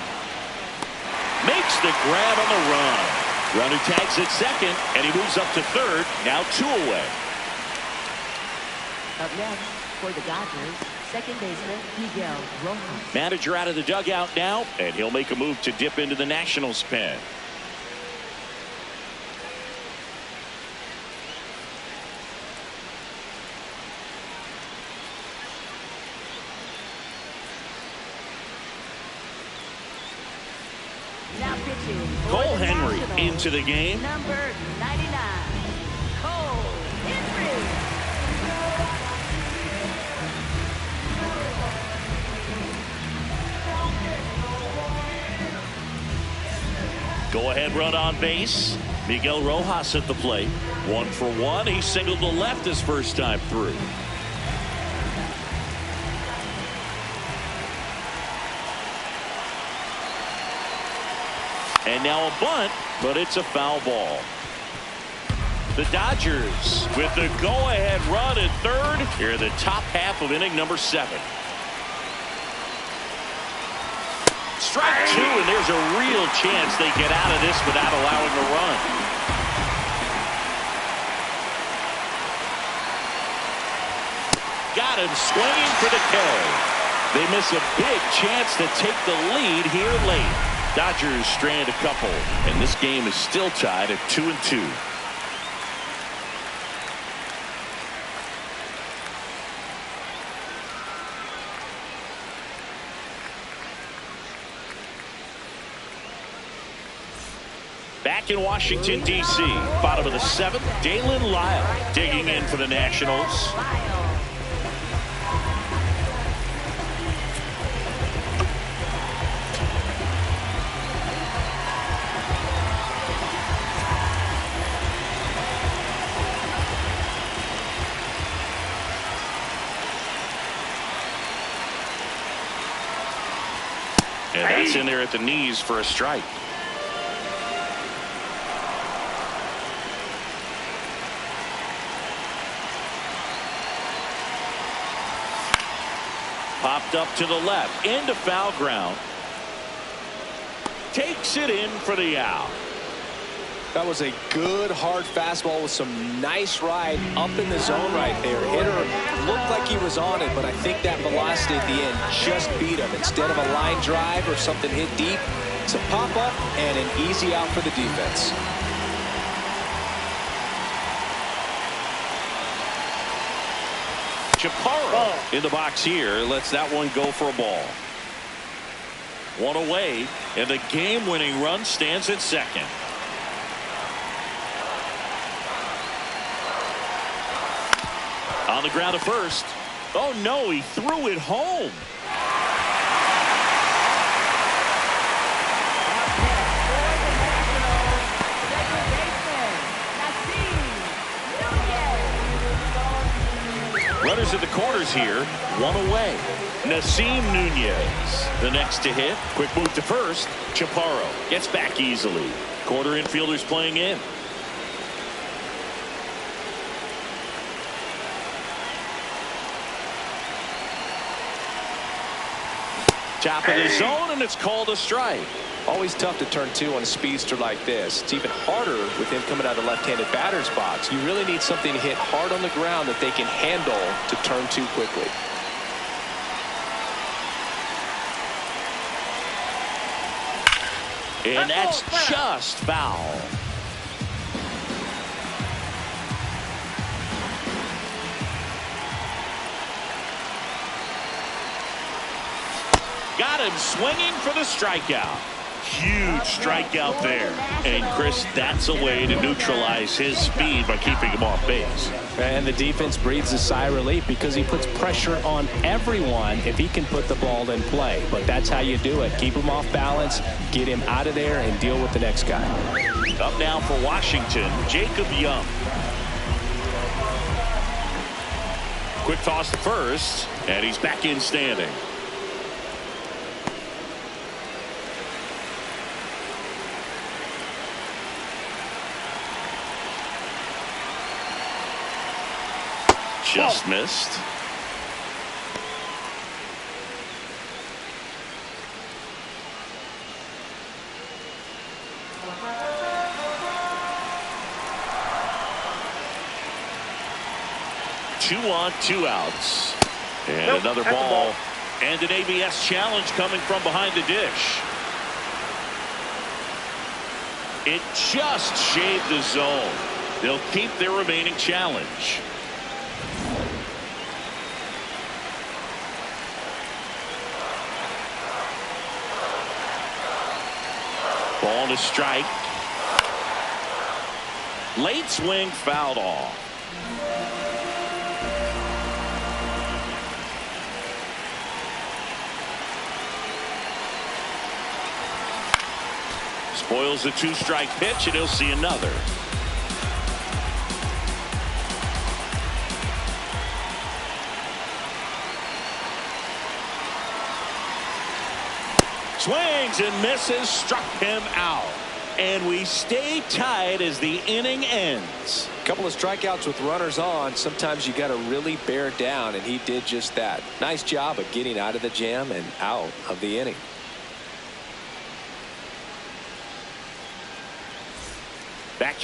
Makes the grab on the run. Runner tags at second, and he moves up to third. Now 2 away. Up next for the Dodgers, second baseman Miguel Rojas. Manager out of the dugout now, and he'll make a move to dip into the Nationals pen. Now pitching. Cole Henry into the game. Number 99, Cole Henry. Go-ahead run on base. Miguel Rojas at the plate. 1 for 1. He singled to left his first time through. And now a bunt, but it's a foul ball. The Dodgers with the go-ahead run at third here in the top half of inning number 7. Strike 2, and there's a real chance they get out of this without allowing a run. Got him swinging for the K. They miss a big chance to take the lead here late. Dodgers strand a couple, and this game is still tied at 2-2. back in Washington, D.C. Bottom of the 7th, Dalen Lyle digging in for the Nationals. And that's in there at the knees for a strike. Popped up to the left into foul ground. Takes it in for the out. That was a good hard fastball with some nice ride up in the zone right there. Hitter looked like he was on it, but I think that velocity at the end just beat him. Instead of a line drive or something hit deep, it's a pop up and an easy out for the defense. Chaparro in the box here lets that one go for a ball. One away, and the game-winning run stands at second. On the ground at first. Oh no, he threw it home. Runners at the corners here, one away. Nasim Nunez, the next to hit. Quick move to first. Chaparro gets back easily. Corner infielders playing in. Top of the zone, and it's called a strike. Always tough to turn two on a speedster like this. It's even harder with him coming out of the left-handed batter's box. You really need something to hit hard on the ground that they can handle to turn two quickly. And that's just foul. Got him swinging for the strikeout. Huge strikeout there. And Chris, that's a way to neutralize his speed by keeping him off base. And the defense breathes a sigh of relief because he puts pressure on everyone if he can put the ball in play. But that's how you do it. Keep him off balance, get him out of there, and deal with the next guy. Up now for Washington, Jacob Young. Quick toss to first, and he's back in standing. Just missed. Two on, two outs. And another ball. And an ABS challenge coming from behind the dish. It just shaved the zone. They'll keep their remaining challenge. Ball to strike. Late swing fouled off. Spoils the two-strike pitch, and he'll see another. Swings and misses, struck him out. And we stay tied as the inning ends. A couple of strikeouts with runners on. Sometimes you got to really bear down, and he did just that. Nice job of getting out of the jam and out of the inning. Back.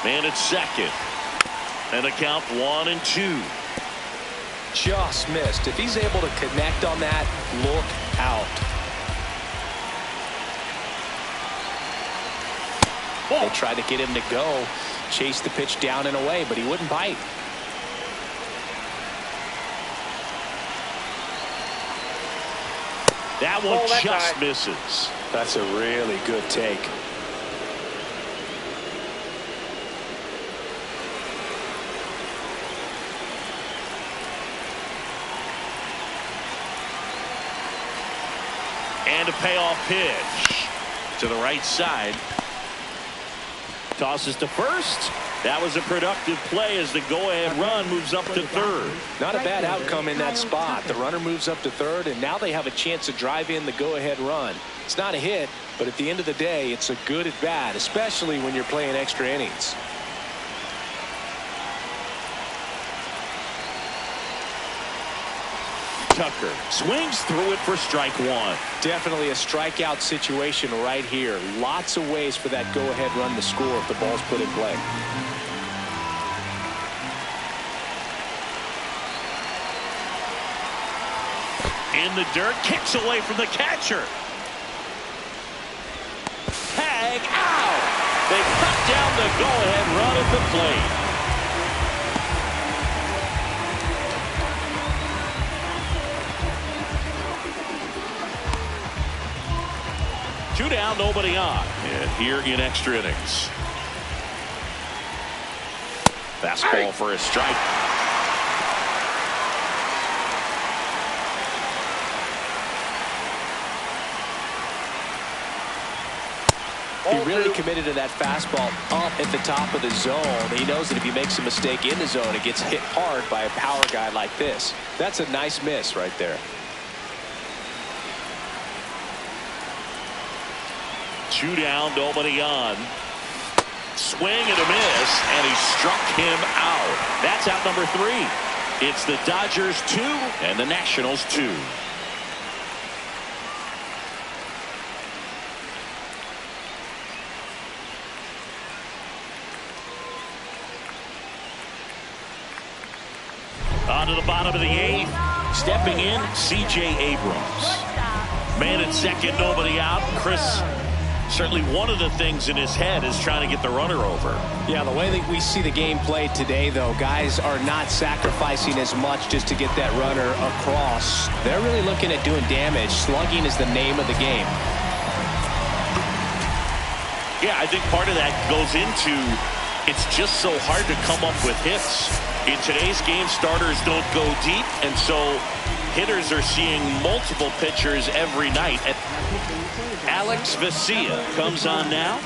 Man at second. And the count 1-2. Just missed. If he's able to connect on that, look out. They tried to get him to go, chase the pitch down and away, but he wouldn't bite. That one just misses. That's a really good take. And a payoff pitch to the right side. Tosses to first. That was a productive play as the go-ahead run moves up to third. Not a bad outcome in that spot. The runner moves up to third, and now they have a chance to drive in the go-ahead run. It's not a hit, but at the end of the day, it's a good at bat, especially when you're playing extra innings. Tucker swings through it for strike one. Definitely a strikeout situation right here. Lots of ways for that go-ahead run to score if the ball's put in play. In the dirt, kicks away from the catcher. Tag out. They cut down the go-ahead run at the plate. Two down, nobody on. And here in extra innings. Fastball for a strike. He really committed to that fastball up at the top of the zone. He knows that if he makes a mistake in the zone, it gets hit hard by a power guy like this. That's a nice miss right there. Two down, nobody on. Swing and a miss, and he struck him out. That's out number 3. It's the Dodgers 2 and the Nationals 2. On to the bottom of the 8th. Stepping in, C.J. Abrams. Man at second, nobody out. Chris, certainly one of the things in his head is trying to get the runner over. Yeah, the way that we see the game played today, though, guys are not sacrificing as much just to get that runner across. They're really looking at doing damage. Slugging is the name of the game. Yeah, I think part of that goes into it's just so hard to come up with hits. In today's game, starters don't go deep, and so hitters are seeing multiple pitchers every night. Alex Vesia comes on now.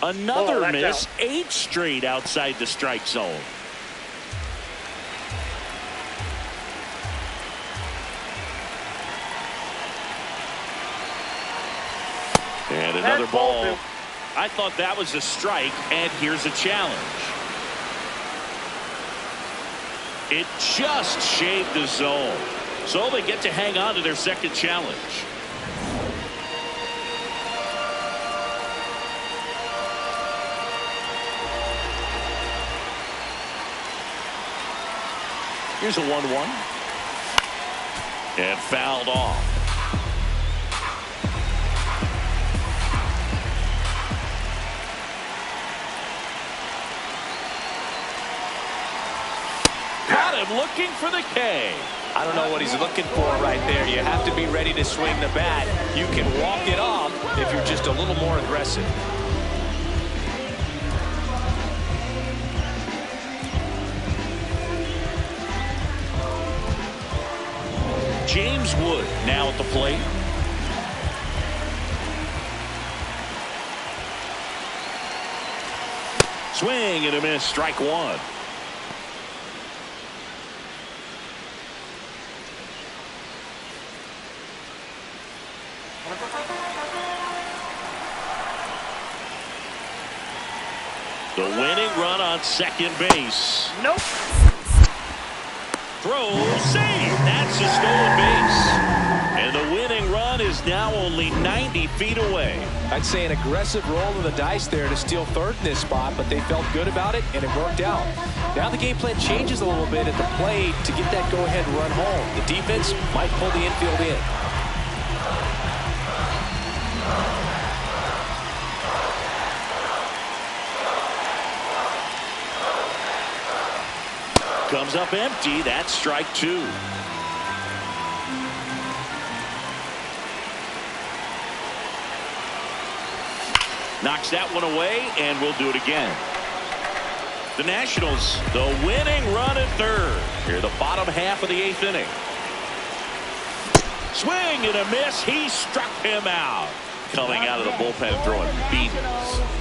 Another that's miss, out. 8 straight outside the strike zone. And another That's ball ball. two. I thought that was a strike, and here's a challenge. It just shaved the zone. So they get to hang on to their second challenge. Here's a 1-1. And fouled off. Got him looking for the K. I don't know what he's looking for right there. You have to be ready to swing the bat. You can walk it off if you're just a little more aggressive. James Wood now at the plate. Swing and a miss, strike one. The winning run on second base. Nope. Throw, save. That's a stolen base. And the winning run is now only 90 feet away. I'd say an aggressive roll of the dice there to steal third in this spot, but they felt good about it, and it worked out. Now the game plan changes a little bit at the plate to get that go-ahead run home. The defense might pull the infield in. Comes up empty. That's strike two. Knocks that one away, and we'll do it again. The Nationals, the winning run at third. Here, the bottom half of the 8th inning. Swing and a miss. He struck him out. Coming out of the bullpen throwing beatings.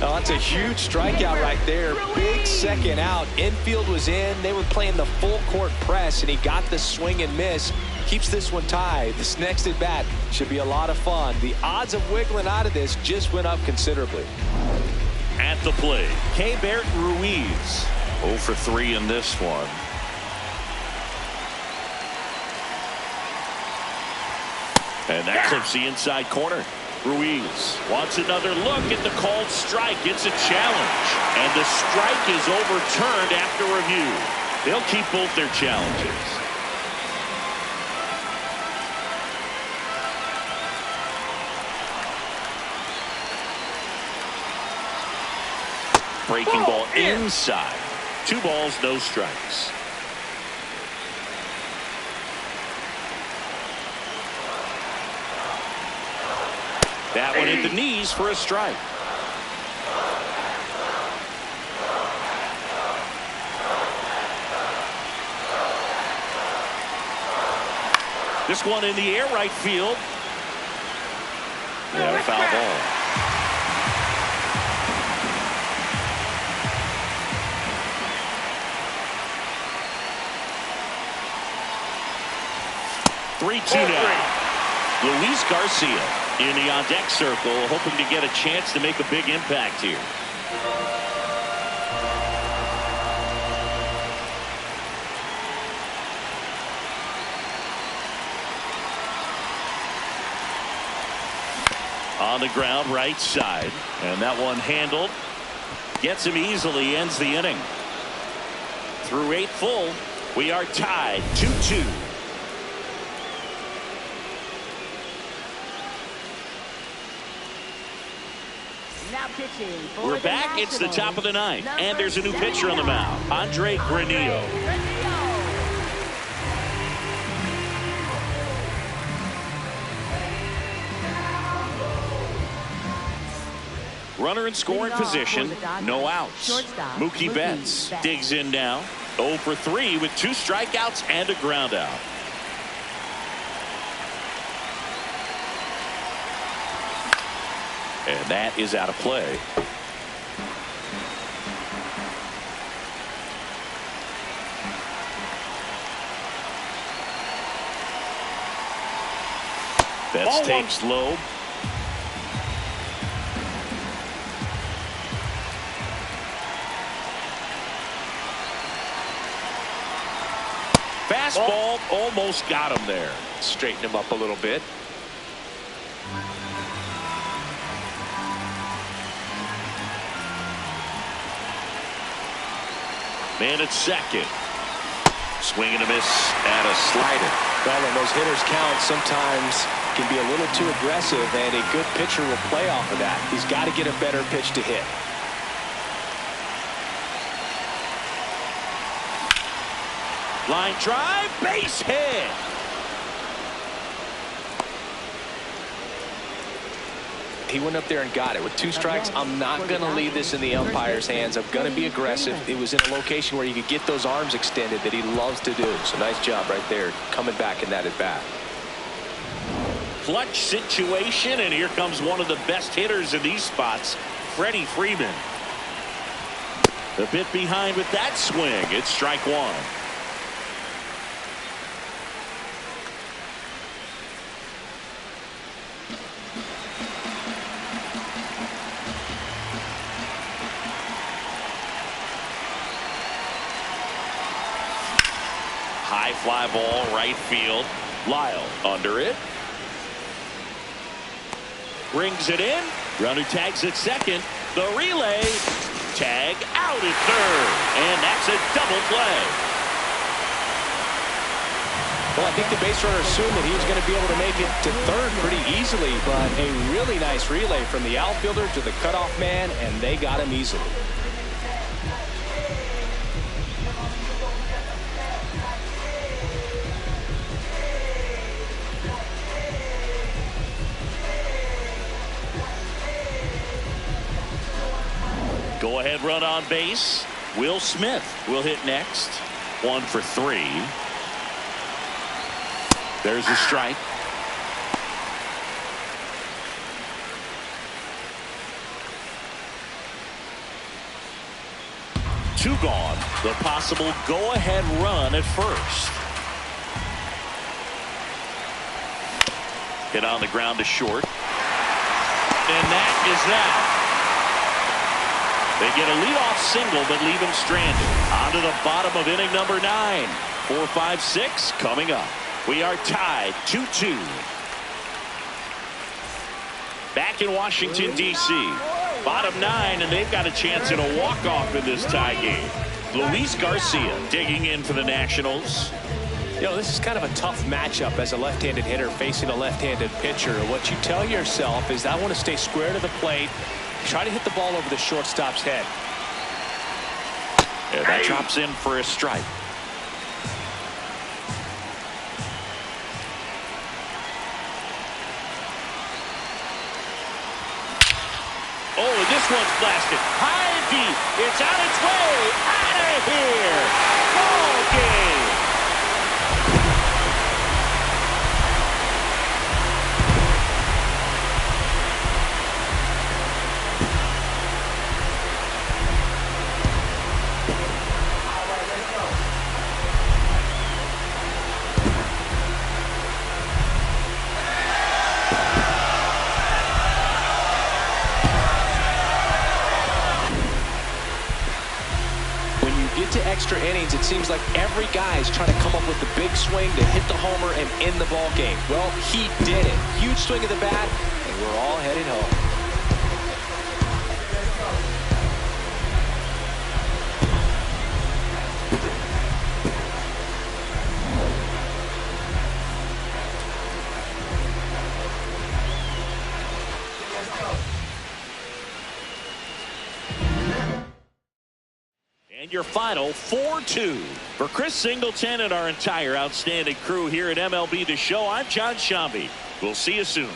Oh, that's a huge strikeout right there. Big second out. Infield was in. They were playing the full court press, and he got the swing and miss. Keeps this one tied. This next at bat should be a lot of fun. The odds of wiggling out of this just went up considerably. At the plate, Keibert Ruiz. 0 for 3 in this one. And that clips the inside corner. Ruiz wants another look at the called strike. It's a challenge. And the strike is overturned after review. They'll keep both their challenges. Breaking ball inside. 2 balls, no strikes. That one hit the knees for a strike. This one in the air right field. And a foul ball. Three-two now. Luis Garcia in the on-deck circle, hoping to get a chance to make a big impact here. On the ground, right side. And that one handled. Gets him easily, ends the inning. Through 8 full, we are tied 2-2. We're back. It's the top of the 9th, and there's a new pitcher on the mound, Andre Granillo. Runner in scoring position, no outs. Mookie Betts digs in now, 0 for 3 with 2 strikeouts and a ground out. And that is out of play. Betts takes low. Fastball almost got him there. Straighten him up a little bit. Man at second. Swing and a miss at a slider. Well, when those hitters count, sometimes can be a little too aggressive, and a good pitcher will play off of that. He's got to get a better pitch to hit. Line drive, base hit. He went up there and got it. With 2 strikes, I'm not going to leave this in the umpire's hands. I'm going to be aggressive. It was in a location where you could get those arms extended that he loves to do. So nice job right there, coming back in that at bat. Clutch situation, and here comes one of the best hitters in these spots, Freddie Freeman. A bit behind with that swing. It's strike 1. High fly ball, right field. Lyle under it. Brings it in. Runner tags at second. The relay. Tag out at third. And that's a double play. Well, I think the base runner assumed that he was going to be able to make it to third pretty easily, but a really nice relay from the outfielder to the cutoff man, and they got him easily. Go ahead run on base. Will Smith will hit next. 1 for 3. There's a strike. Two gone. The possible go-ahead run at first. Hit on the ground to short. And that is that. They get a leadoff single, but leave him stranded. On to the bottom of inning number 9. 4, 5, 6 coming up. We are tied 2-2. Back in Washington, D.C. Bottom 9, and they've got a chance at a walk-off in this tie game. Luis Garcia digging in for the Nationals. You know, this is kind of a tough matchup as a left-handed hitter facing a left-handed pitcher. What you tell yourself is, I want to stay square to the plate, try to hit the ball over the shortstop's head. And that drops in for a strike. Oh, and this one's blasted. High and deep. It's on its way. Out of here. Ball game. To extra innings, it seems like every guy is trying to come up with the big swing to hit the homer and end the ball game. Well, he did it. Huge swing of the bat, and we're all headed home. And your final 4-2. For Chris Singleton and our entire outstanding crew here at MLB The Show, I'm John Shambi. We'll see you soon.